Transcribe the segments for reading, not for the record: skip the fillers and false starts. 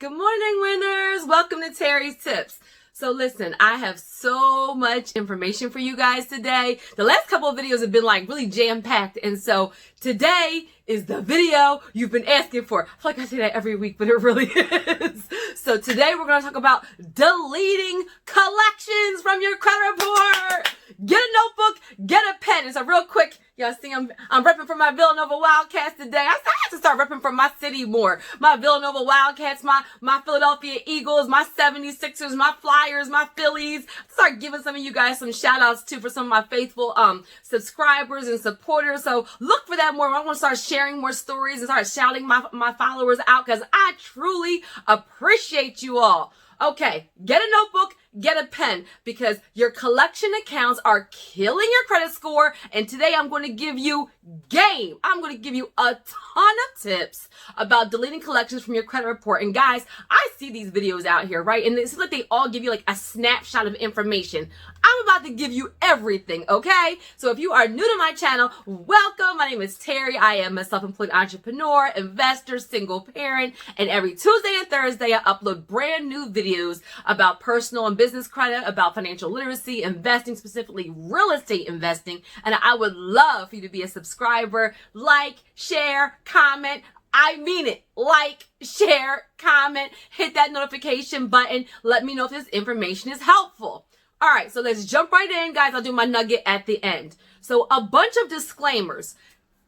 Good morning, winners. Welcome to Terry's Tips. So listen, I have so much information for you guys today. The last couple of videos have been like really jam-packed. And so today is the video you've been asking for. I feel like I say that every week, but it really is. So today we're going to talk about deleting collections from your credit report. Get a notebook, get a pen. And so real quick, y'all see I'm repping for my Villanova Wildcats today. I have to start repping for my city more. My Villanova Wildcats, my Philadelphia Eagles, my 76ers, my Flyers, my Phillies. Start giving some of you guys some shout outs too for some of my faithful subscribers and supporters. So look for that more. I want to start sharing more stories and start shouting my followers out because I truly appreciate you all. Okay, get a notebook, get a pen, because your collection accounts are killing your credit score. And today I'm going to give you game. I'm going to give you a ton of tips about deleting collections from your credit report. And guys, I see these videos out here, right? And it's like they all give you like a snapshot of information. I'm about to give you everything, okay? So if you are new to my channel, welcome. My name is Terry. I am a self-employed entrepreneur, investor, single parent, and every Tuesday and Thursday I upload brand new videos about personal and business credit, about financial literacy, investing, specifically real estate investing. And I would love for you to be a subscriber, like, share, comment. I mean it. Like, share, comment, hit that notification button. Let me know if this information is helpful. All right, so let's jump right in, guys. I'll do my nugget at the end. So a bunch of disclaimers.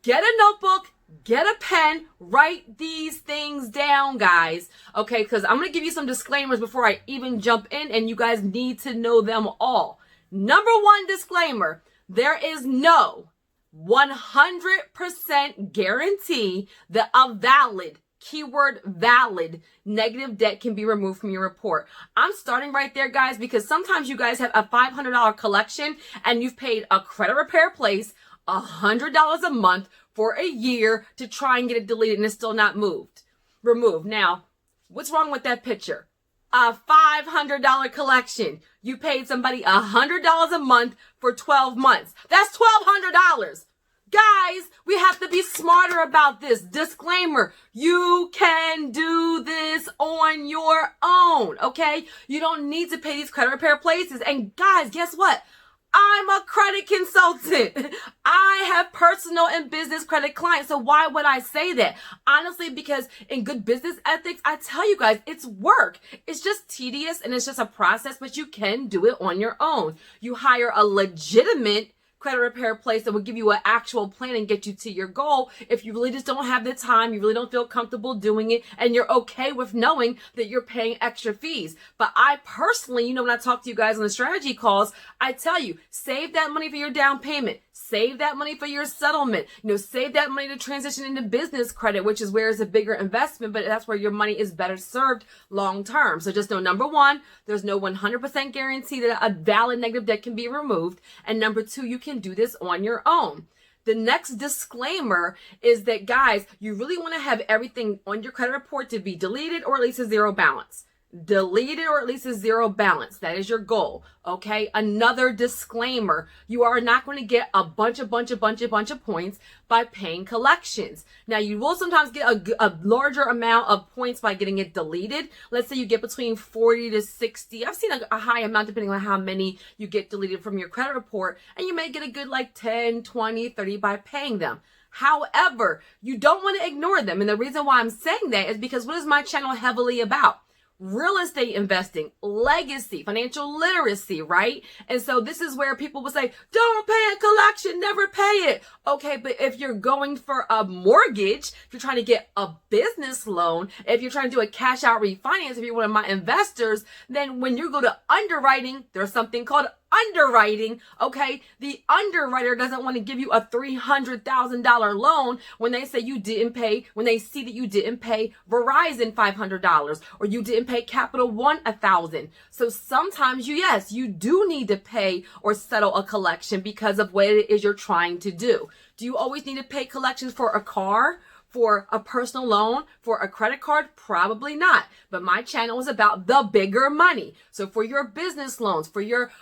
Get a notebook, get a pen, write these things down, guys. Okay, because I'm going to give you some disclaimers before I even jump in, and you guys need to know them all. Number one disclaimer, there is no 100% guarantee that a valid, keyword valid, negative debt can be removed from your report. I'm starting right there, guys, because sometimes you guys have a $500 collection and you've paid a credit repair place $100 a month for a year to try and get it deleted and it's still not removed. Now, what's wrong with that picture? A $500 collection. You paid somebody $100 a month for 12 months. That's $1,200. Guys, we have to be smarter about this. Disclaimer, you can do this on your own, okay? You don't need to pay these credit repair places. And guys, guess what? I'm a credit consultant. I have personal and business credit clients. So why would I say that? Honestly, because in good business ethics, I tell you guys, it's work. It's just tedious and it's just a process, but you can do it on your own. You hire a legitimate credit repair place that will give you an actual plan and get you to your goal. If you really just don't have the time, you really don't feel comfortable doing it, and you're okay with knowing that you're paying extra fees. But I personally, when I talk to you guys on the strategy calls, I tell you, save that money for your down payment. Save that money for your settlement. Save that money to transition into business credit, which is where it's a bigger investment, but that's where your money is better served long term. So just know, number one, there's no 100% guarantee that a valid negative debt can be removed. And number two, you can do this on your own. The next disclaimer is that, guys, you really want to have everything on your credit report to be deleted or at least a zero balance. Deleted or at least a zero balance. That is your goal. Okay. Another disclaimer. You are not going to get a bunch of points by paying collections. Now, you will sometimes get a larger amount of points by getting it deleted. Let's say you get between 40 to 60. I've seen a high amount depending on how many you get deleted from your credit report. And you may get a good like 10, 20, 30 by paying them. However, you don't want to ignore them. And the reason why I'm saying that is because what is my channel heavily about? Real estate investing, legacy, financial literacy, right? And so this is where people will say, don't pay a collection, never pay it. Okay, but if you're going for a mortgage, if you're trying to get a business loan, if you're trying to do a cash out refinance, if you're one of my investors, then when you go to underwriting, there's something called underwriting, okay? The underwriter doesn't want to give you a $300,000 loan when they say you didn't pay, when they see that you didn't pay Verizon $500 or you didn't pay Capital One $1,000. So sometimes you do need to pay or settle a collection because of what it is you're trying to do. Do you always need to pay collections for a car, For a personal loan, for a credit card, probably not. But my channel is about the bigger money. So for your business loans, for your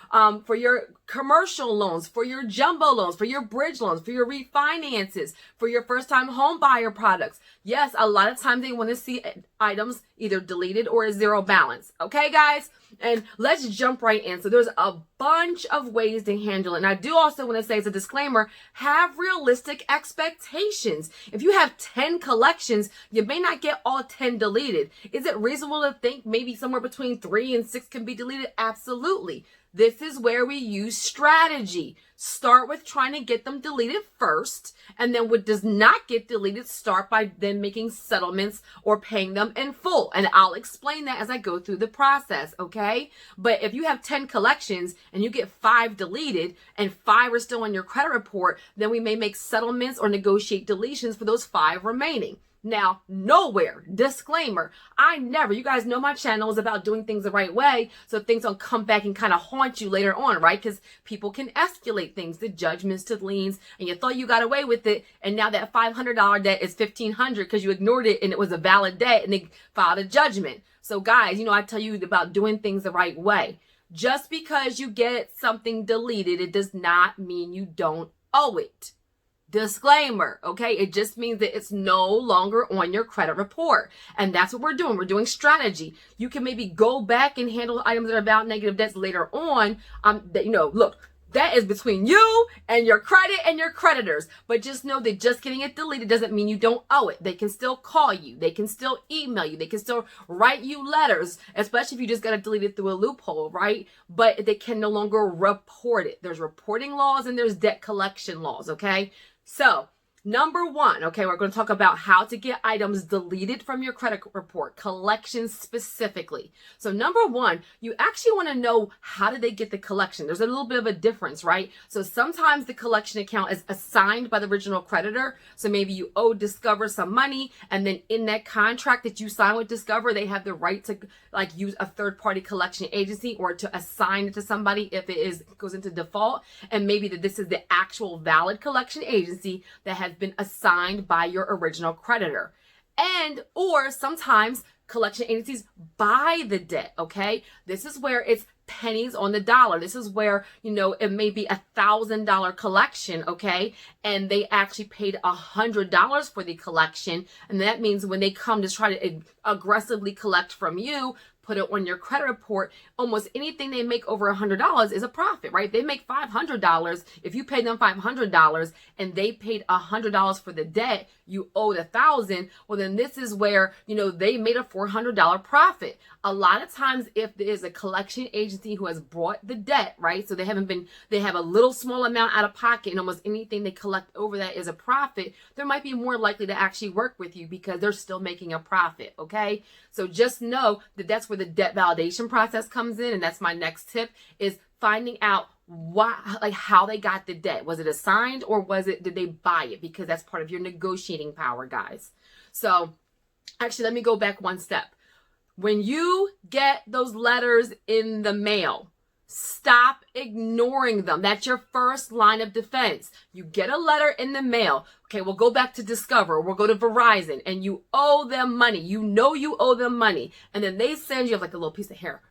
commercial loans, for your jumbo loans, for your bridge loans, for your refinances, for your first time home buyer products. Yes, a lot of times they want to see items either deleted or a zero balance. Okay, guys? And let's jump right in. So there's a bunch of ways to handle it. And I do also want to say as a disclaimer, have realistic expectations. If you have 10 collections, you may not get all 10 deleted. Is it reasonable to think maybe somewhere between 3 and 6 can be deleted? Absolutely. This is where we use strategy. Start with trying to get them deleted first, and then what does not get deleted, start by then making settlements or paying them in full. And I'll explain that as I go through the process, okay? But if you have 10 collections and you get 5 deleted and 5 are still on your credit report, then we may make settlements or negotiate deletions for those 5 remaining. Now, nowhere, disclaimer, you guys know my channel is about doing things the right way so things don't come back and kind of haunt you later on, right? Because people can escalate things to judgments, to liens, and you thought you got away with it, and now that $500 debt is $1,500 because you ignored it and it was a valid debt and they filed a judgment. So guys, I tell you about doing things the right way. Just because you get something deleted, it does not mean you don't owe it. Disclaimer, okay? It just means that it's no longer on your credit report. And that's what we're doing. We're doing strategy. You can maybe go back and handle items that are about negative debts later on. Look, that is between you and your credit and your creditors. But just know that just getting it deleted doesn't mean you don't owe it. They can still call you. They can still email you. They can still write you letters, especially if you just got it deleted through a loophole, right? But they can no longer report it. There's reporting laws and there's debt collection laws, okay? So, number 1, okay, we're going to talk about how to get items deleted from your credit report, collections specifically. So, number 1, you actually want to know how did they get the collection. There's a little bit of a difference, right? So, sometimes the collection account is assigned by the original creditor. So, maybe you owe Discover some money, and then in that contract that you sign with Discover, they have the right to use a third-party collection agency or to assign it to somebody if it goes into default. And maybe that this is the actual valid collection agency that has been assigned by your original creditor. Or sometimes collection agencies buy the debt, okay? This is where it's pennies on the dollar. This is where, it may be $1,000 collection, okay? And they actually paid $100 for the collection. And that means when they come to try to aggressively collect from you, put it on your credit report, almost anything they make over $100 is a profit, right? They make $500. If you pay them $500 and they paid $100 for the debt, you owed $1,000. Well, then this is where, they made a $400 profit. A lot of times if there is a collection agency who has brought the debt, right? So they have a little small amount out of pocket and almost anything they collect over that is a profit, they might be more likely to actually work with you because they're still making a profit, okay? So just know that that's where the debt validation process comes in. And that's my next tip, is finding out how they got the debt. Was it assigned or did they buy it? Because that's part of your negotiating power, guys. So actually, let me go back one step. When you get those letters in the mail, stop ignoring them. That's your first line of defense. You get a letter in the mail. Okay, we'll go back to Discover. We'll go to Verizon, and you owe them money. You owe them money. And then they send you like a little piece of hair.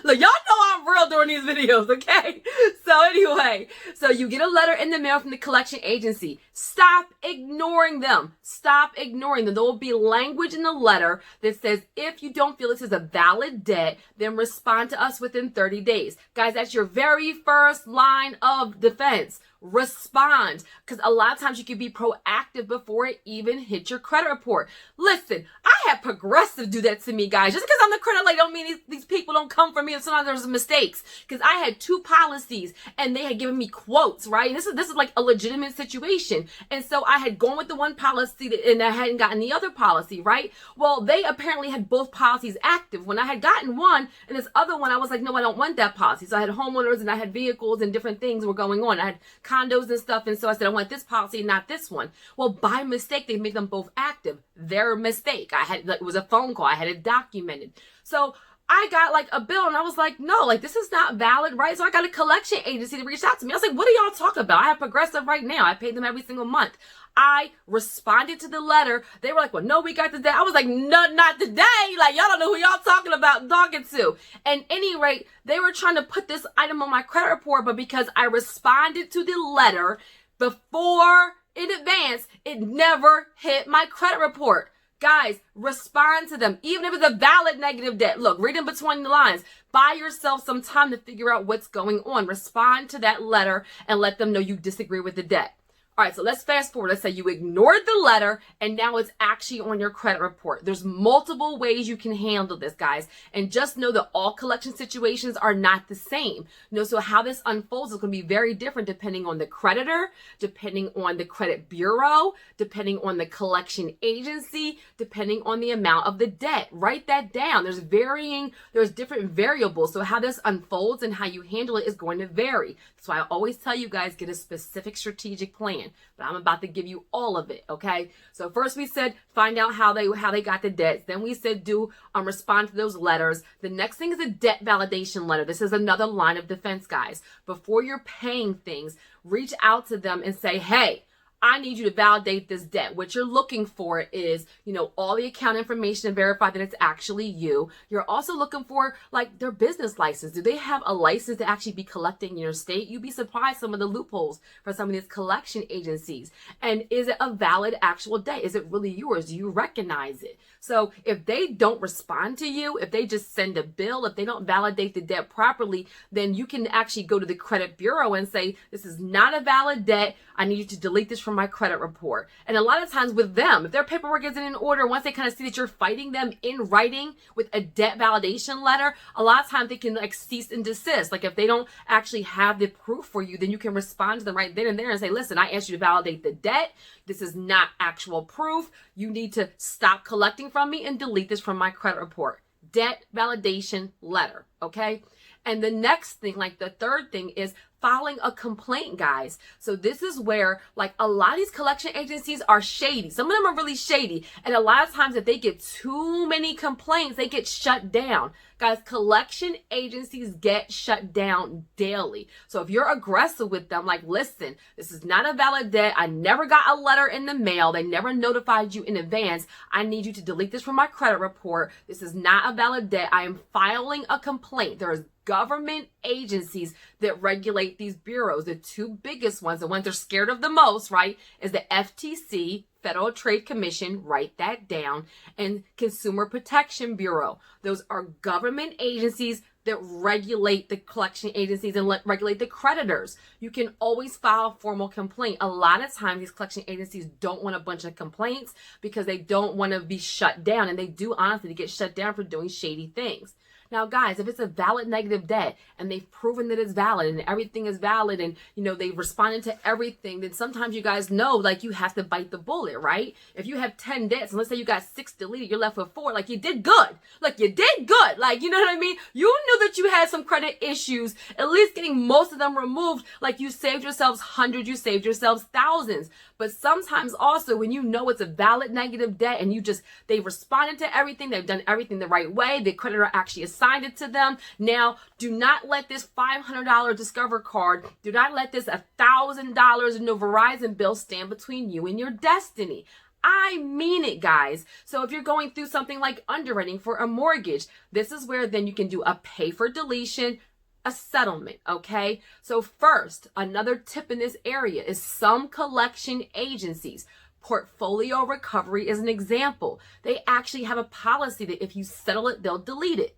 Look, y'all know I'm real during these videos, okay? So anyway, so you get a letter in the mail from the collection agency. Stop ignoring them. Stop ignoring them. There will be language in the letter that says, if you don't feel this is a valid debt, then respond to us within 30 days. Guys, that's your very first line of defense. Respond, because a lot of times you can be proactive before it even hits your credit report. Listen, I had Progressive do that to me, guys. Just because I'm the credit lady don't mean these people don't come for me, and sometimes there's mistakes. Because I had 2 policies and they had given me quotes, right? This is like a legitimate situation. And so I had gone with the one policy and I hadn't gotten the other policy, right? Well, they apparently had both policies active. When I had gotten one and this other one, I was like, no, I don't want that policy. So I had homeowners and I had vehicles and different things were going on. I had condos and stuff. And so I said, I want this policy, not this one. Well, by mistake, they made them both active. Their mistake. It was a phone call. I had it documented. So I got like a bill and I was like, no, like this is not valid, right? So I got a collection agency to reach out to me. I was like, what are y'all talking about? I have Progressive right now. I pay them every single month. I responded to the letter. They were like, well, no, we got the day. I was like, no, not today. Like, y'all don't know who y'all talking to. And any rate, they were trying to put this item on my credit report, but because I responded to the letter before in advance, it never hit my credit report. Guys, respond to them. Even if it's a valid negative debt. Look, read in between the lines. Buy yourself some time to figure out what's going on. Respond to that letter and let them know you disagree with the debt. All right, so let's fast forward. Let's say you ignored the letter and now it's actually on your credit report. There's multiple ways you can handle this, guys. And just know that all collection situations are not the same. So how this unfolds is going to be very different depending on the creditor, depending on the credit bureau, depending on the collection agency, depending on the amount of the debt. Write that down. There's different variables. So how this unfolds and how you handle it is going to vary. That's why I always tell you guys, get a specific strategic plan. But I'm about to give you all of it, okay? So first we said find out how they got the debts. Then we said respond to those letters. The next thing is a debt validation letter. This is another line of defense, guys. Before you're paying things, reach out to them and say, hey, I need you to validate this debt. What you're looking for is, all the account information to verify that it's actually you. You're also looking for like their business license. Do they have a license to actually be collecting in your state? You'd be surprised some of the loopholes for some of these collection agencies. And is it a valid actual debt? Is it really yours? Do you recognize it? So if they don't respond to you, if they just send a bill, if they don't validate the debt properly, then you can actually go to the credit bureau and say, this is not a valid debt. I need you to delete this from my credit report. And a lot of times with them, if their paperwork isn't in order, once they kind of see that you're fighting them in writing with a debt validation letter, a lot of times they can like cease and desist. Like if they don't actually have the proof for you, then you can respond to them right then and there and say, listen, I asked you to validate the debt. This is not actual proof. You need to stop collecting from me and delete this from my credit report. Debt validation letter, okay? And the next thing, like the third thing, is filing a complaint, guys. So this is where like a lot of these collection agencies are shady. Some of them are really shady. And a lot of times if they get too many complaints, they get shut down. Guys, collection agencies get shut down daily. So if you're aggressive with them, like, listen, this is not a valid debt. I never got a letter in the mail. They never notified you in advance. I need you to delete this from my credit report. This is not a valid debt. I am filing a complaint. There's government agencies that regulate these bureaus. The two biggest ones, the ones they're scared of the most, right, is the FTC, Federal Trade Commission, write that down, and Consumer Protection Bureau. Those are government agencies that regulate the collection agencies and regulate the creditors. You can always file a formal complaint. A lot of times these collection agencies don't want a bunch of complaints because they don't want to be shut down, and they do honestly get shut down for doing shady things. Now, guys, if it's a valid negative debt and they've proven that it's valid and everything is valid and, they've responded to everything, then sometimes you guys know, like, you have to bite the bullet, right? If you have 10 debts and let's say you got 6 deleted, you're left with 4, like, you did good. Like, you did good. Like, you know what I mean? You knew that you had some credit issues, at least getting most of them removed. Like, you saved yourselves hundreds, you saved yourselves thousands. But sometimes also when you know it's a valid negative debt and they've responded to everything, they've done everything the right way, the creditor actually assigned it to them. Now, do not let this $500 Discover card, do not let this $1,000 in the Verizon bill stand between you and your destiny. I mean it, guys. So if you're going through something like underwriting for a mortgage, this is where then you can do a pay for deletion, a settlement, okay? So first, another tip in this area is some collection agencies, Portfolio Recovery is an example. They actually have a policy that if you settle it, they'll delete it.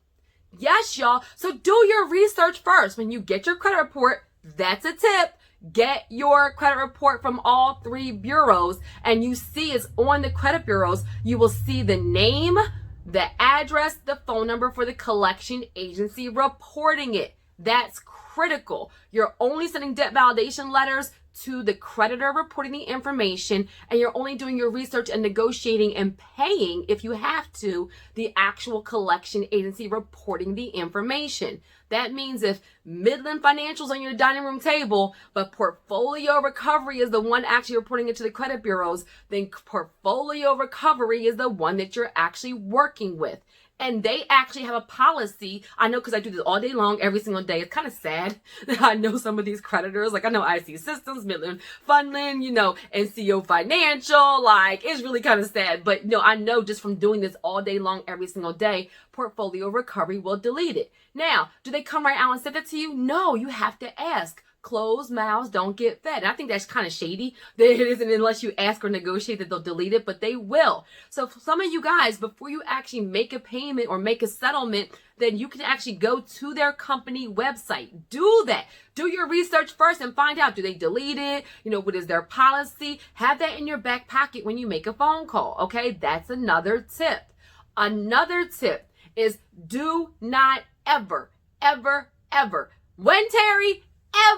Yes, y'all. So do your research first. When you get your credit report, that's a tip. Get your credit report from all 3 bureaus and you see it's on the credit bureaus. You will see the name, the address, the phone number for the collection agency reporting it. That's critical. You're only sending debt validation letters to the creditor reporting the information, and you're only doing your research and negotiating and paying, if you have to, the actual collection agency reporting the information. That means if Midland Financial's on your dining room table, but portfolio recovery is the one actually reporting it to the credit bureaus, then portfolio recovery is the one that you're actually working with. And they actually have a policy. I know because I do this all day long, every single day. It's kind of sad that I know some of these creditors. Like I know IC Systems, Midland Fundland, NCO Financial. Like it's really kind of sad. But I know just from doing this all day long, every single day, portfolio recovery will delete it. Now, do they come right out and send it to you? No, you have to ask. Closed mouths don't get fed. And I think that's kind of shady that it isn't unless you ask or negotiate that they'll delete it, but they will. So for some of you guys, before you actually make a payment or make a settlement, then you can actually go to their company website. Do that. Do your research first and find out, do they delete it? What is their policy? Have that in your back pocket when you make a phone call. Okay, that's another tip. Another tip is do not ever, when Terri,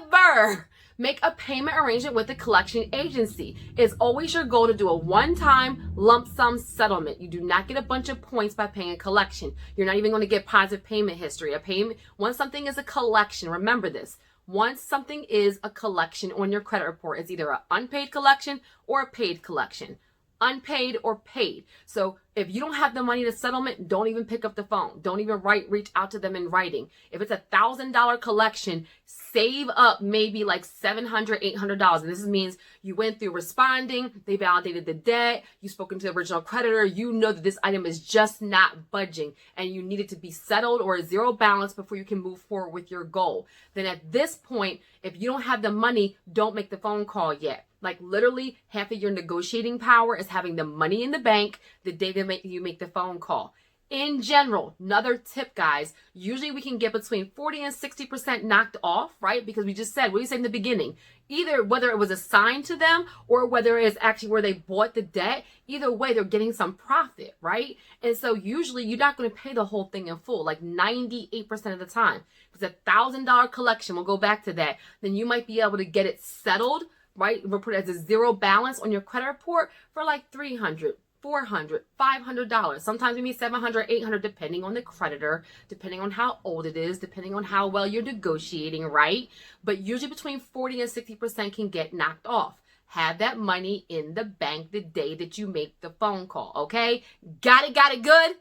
ever make a payment arrangement with a collection agency. It's always your goal to do a one-time lump sum settlement. You do not get a bunch of points by paying a collection. You're not even going to get positive payment history. Once something is a collection, remember this. Once something is a collection on your credit report, it's either an unpaid collection or a paid collection. Unpaid or paid. So if you don't have the money to settlement, don't even pick up the phone. Don't even reach out to them in writing. If it's $1,000 collection, save up maybe like $700, $800. And this means you went through responding, they validated the debt, you've spoken to the original creditor, you know that this item is just not budging and you need it to be settled or a zero balance before you can move forward with your goal. Then at this point, if you don't have the money, don't make the phone call yet. Like literally half of your negotiating power is having the money in the bank the day that you make the phone call. In general, another tip, guys, usually we can get between 40 and 60% knocked off, right? Because we just said, what do you say in the beginning? Either whether it was assigned to them or whether it's actually where they bought the debt, either way, they're getting some profit, right? And so usually you're not going to pay the whole thing in full, like 98% of the time. If it's $1,000 collection, we'll go back to that, then you might be able to get it settled, right? Report it as a zero balance on your credit report for like $300, $400, $500. Sometimes maybe $700, $800, depending on the creditor, depending on how old it is, depending on how well you're negotiating, right? But usually between 40 and 60% can get knocked off. Have that money in the bank the day that you make the phone call, okay? Got it good?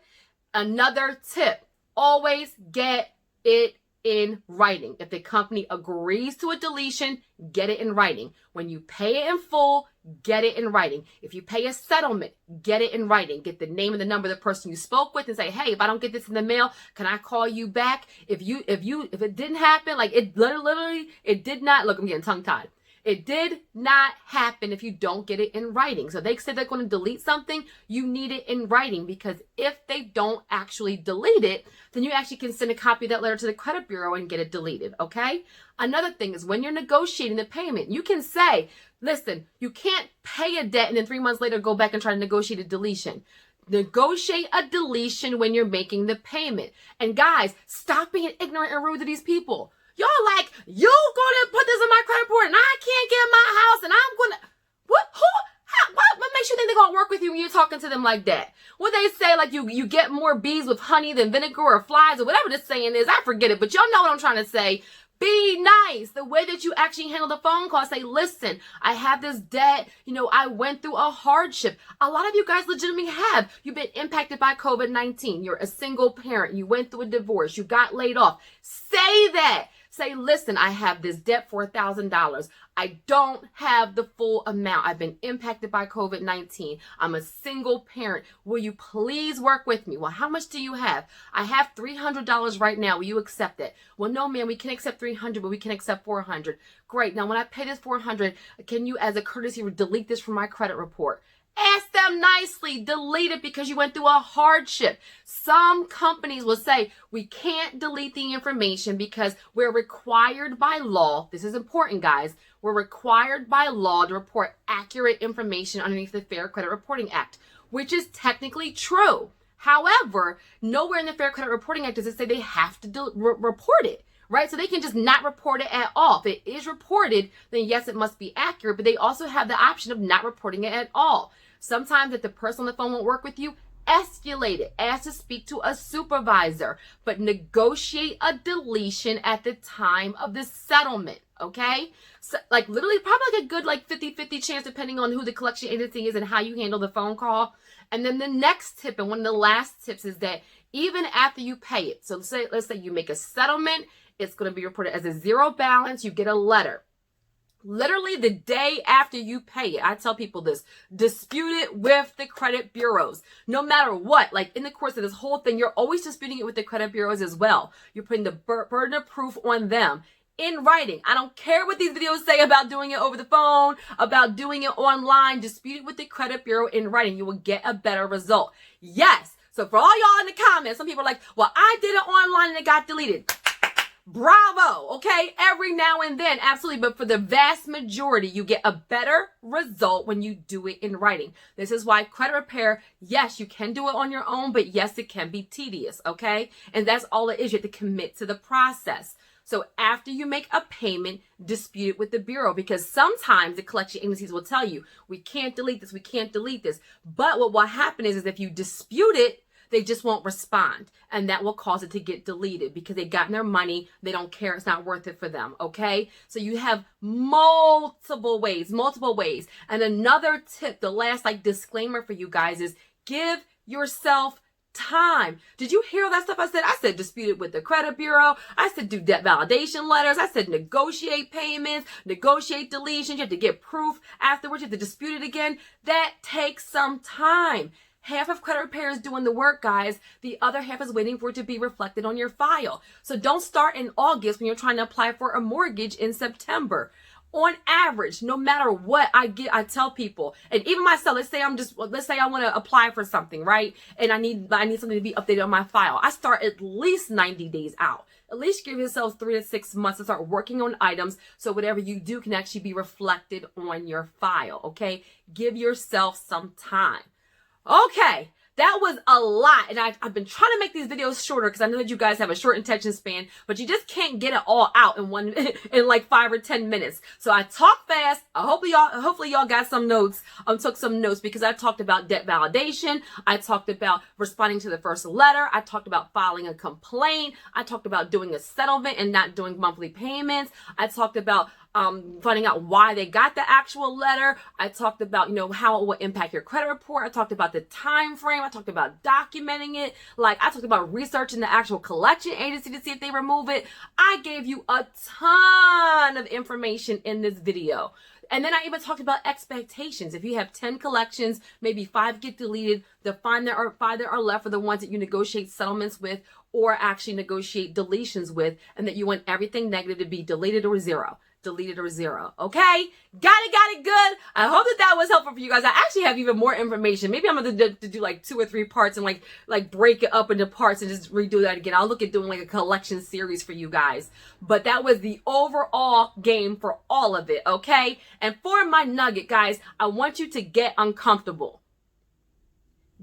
Another tip, always get it in writing. If the company agrees to a deletion, get it in writing. When you pay it in full, get it in writing. If you pay a settlement, get it in writing. Get the name and the number of the person you spoke with and say, hey, if I don't get this in the mail, can I call you back? If it didn't happen, like it literally, it did not, look, I'm getting tongue tied. It did not happen if you don't get it in writing. So they said they're going to delete something, you need it in writing, because if they don't actually delete it, then you actually can send a copy of that letter to the credit bureau and get it deleted, okay? Another thing is when you're negotiating the payment, you can say, listen, you can't pay a debt and then 3 months later go back and try to negotiate a deletion. Negotiate a deletion when you're making the payment. And guys, stop being ignorant and rude to these people. Y'all like, you gonna put this in my credit report and I can't get my house and I'm gonna, what makes you think they're gonna work with you when you're talking to them like that? What they say, like you get more bees with honey than vinegar or flies or whatever this saying is, I forget it, but y'all know what I'm trying to say. Be nice. The way that you actually handle the phone call, say, listen, I have this debt. I went through a hardship. A lot of you guys legitimately have. You've been impacted by COVID-19. You're a single parent. You went through a divorce. You got laid off. Say that. Say, listen, I have this debt for $1,000. I don't have the full amount. I've been impacted by COVID-19. I'm a single parent. Will you please work with me? Well, how much do you have? I have $300 right now. Will you accept it? Well, no, man, we can accept $300, but we can accept $400. Great. Now, when I pay this $400, can you, as a courtesy, delete this from my credit report? Ask them nicely, delete it because you went through a hardship. Some companies will say, we can't delete the information because we're required by law. This is important, guys. We're required by law to report accurate information underneath the Fair Credit Reporting Act, which is technically true. However, nowhere in the Fair Credit Reporting Act does it say they have to report it. Right? So they can just not report it at all. If it is reported, then yes, it must be accurate, but they also have the option of not reporting it at all. Sometimes if the person on the phone won't work with you, escalate it, ask to speak to a supervisor, but negotiate a deletion at the time of the settlement, okay? So, like, literally probably like a good like 50-50 chance depending on who the collection agency is and how you handle the phone call. And then the next tip, and one of the last tips, is that even after you pay it, so let's say you make a settlement, it's going to be reported as a zero balance, you get a letter. Literally the day after you pay it, I tell people this, dispute it with the credit bureaus. No matter what, like in the course of this whole thing, you're always disputing it with the credit bureaus as well. You're putting the burden of proof on them in writing. I don't care what these videos say about doing it over the phone, about doing it online. Dispute it with the credit bureau in writing. You will get a better result. Yes. So for all y'all in the comments, some people are like, well, I did it online and it got deleted. Bravo, okay? Every now and then, absolutely. But for the vast majority, you get a better result when you do it in writing. This is why credit repair, yes, you can do it on your own, but yes, it can be tedious, okay? And that's all it is. You have to commit to the process. So after you make a payment, dispute it with the bureau, because sometimes the collection agencies will tell you, we can't delete this, we can't delete this. But what will happen is if you dispute it, they just won't respond. And that will cause it to get deleted because they've gotten their money. They don't care. It's not worth it for them. Okay. So you have multiple ways. And another tip, the last like disclaimer for you guys is give yourself time. Did you hear all that stuff I said? I said dispute it with the credit bureau. I said do debt validation letters. I said negotiate payments, negotiate deletions. You have to get proof afterwards. You have to dispute it again. That takes some time. Half of credit repair is doing the work, guys. The other half is waiting for it to be reflected on your file. So don't start in August when you're trying to apply for a mortgage in September. On average, no matter what I tell people, and even myself, let's say I want to apply for something, right? And I need something to be updated on my file. I start at least 90 days out. At least give yourself 3 to 6 months to start working on items so whatever you do can actually be reflected on your file, okay? Give yourself some time. Okay, that was a lot, and I've been trying to make these videos shorter because I know that you guys have a short attention span, but you just can't get it all out in like 5 or 10 minutes. So I talk fast. Hopefully y'all got some notes. Took some notes because I talked about debt validation. I talked about responding to the first letter. I talked about filing a complaint. I talked about doing a settlement and not doing monthly payments. I talked about finding out why they got the actual letter. I talked about, how it will impact your credit report. I talked about the time frame. I talked about documenting it. Like, I talked about researching the actual collection agency to see if they remove it. I gave you a ton of information in this video. And then I even talked about expectations. If you have 10 collections, maybe 5 get deleted, the 5 that are left are the ones that you negotiate settlements with or actually negotiate deletions with, and that you want everything negative to be deleted or zero. Okay? Got it good. I hope that was helpful for you guys. I actually have even more information. Maybe I'm going to do like 2 or 3 parts and like break it up into parts and just redo that again. I'll look at doing like a collection series for you guys. But that was the overall game for all of it, okay? And for my nugget, guys, I want you to get uncomfortable.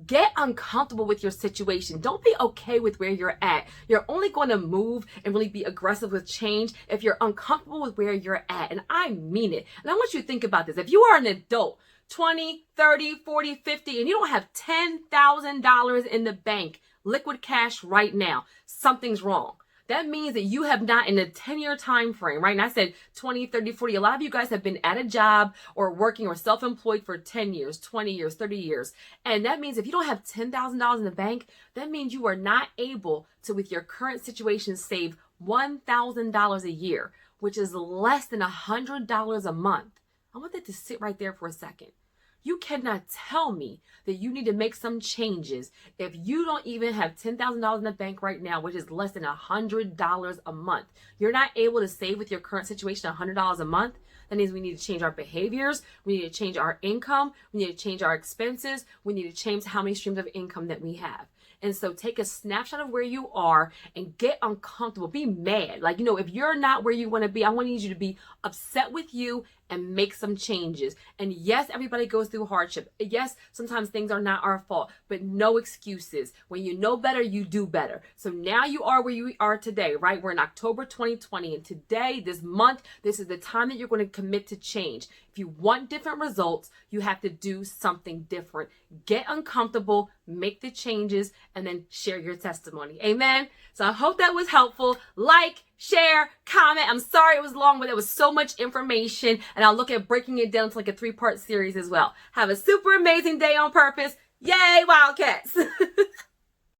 Get uncomfortable with your situation. Don't be okay with where you're at. You're only going to move and really be aggressive with change if you're uncomfortable with where you're at. And I mean it. And I want you to think about this. If you are an adult, 20, 30, 40, 50, and you don't have $10,000 in the bank, liquid cash right now, something's wrong. That means that you have not in a 10-year time frame, right? And I said 20, 30, 40. A lot of you guys have been at a job or working or self-employed for 10 years, 20 years, 30 years. And that means if you don't have $10,000 in the bank, that means you are not able to, with your current situation, save $1,000 a year, which is less than $100 a month. I want that to sit right there for a second. You cannot tell me that you need to make some changes if you don't even have $10,000 in the bank right now, which is less than $100 a month. You're not able to save with your current situation $100 a month. That means we need to change our behaviors. We need to change our income. We need to change our expenses. We need to change how many streams of income that we have. And so take a snapshot of where you are and get uncomfortable. Be mad. Like, if you're not where you want to be, I want you to be upset with you and make some changes. And yes, everybody goes through hardship. Yes, sometimes things are not our fault, but no excuses. When you know better, you do better. So now you are where you are today, right? We're in October 2020, and today, this month, this is the time that you're going to commit to change. If you want different results, you have to do something different. Get uncomfortable, make the changes, and then share your testimony. Amen. So I hope that was helpful. Like, share, comment. I'm sorry it was long, but there was so much information, and I'll look at breaking it down to like a 3-part series as well. Have a super amazing day on purpose. Yay, Wildcats.